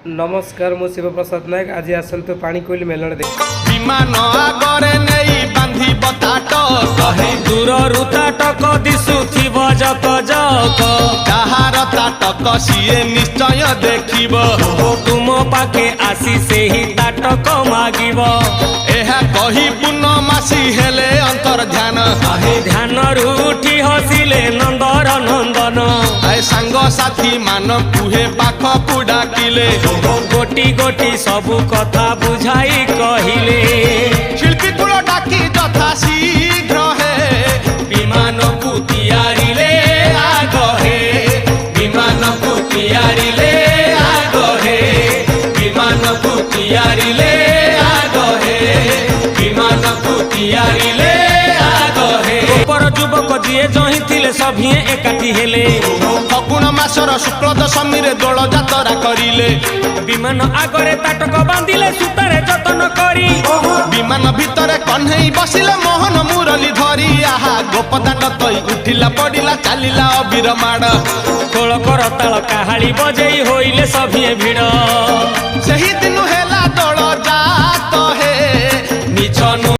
नमस्कार मु शिव प्रसाद नायक आज आसतु पानी कोइल मेलन देख विमान आगरे नहीं बांधी बताट कहे दूर रुताटक दिशुथिब जक जक कहार ताटक सीए निश्चय देखिब तुम पाखे आसी से ही ताटक मागिब एहा कही पूर्णमासी हेले अंतर ध्यान ध्यान उठी हसिले नंदर नंदन आए सांग साथी मान कुहे पाख को डाकिले गोटी गोटी सबु कथा बुझाई कहिले शिल्पी कुल डाकी तथा शीघ्र है विमान को तैयारीले आग हे विमान को तैयारीले आग हे विमान को तैयारीले आग हे विमान को तैयारीले आग हे ऊपर युवक जिए जही थिले सभिए एकाठी हेले फगुण मासर शुक्ल दशमी रे दोल जातरा करिले विमान आगरे ताटक बांधिले सुतारे जतन करी विमान भितरे कन्हई बसिले मोहन मुरली धरी आहा गोपदांड तई उठिला पड़िला चलिला अबीर माड़ खोल कर ताल काहाली बजेई होइले सभिए भिड़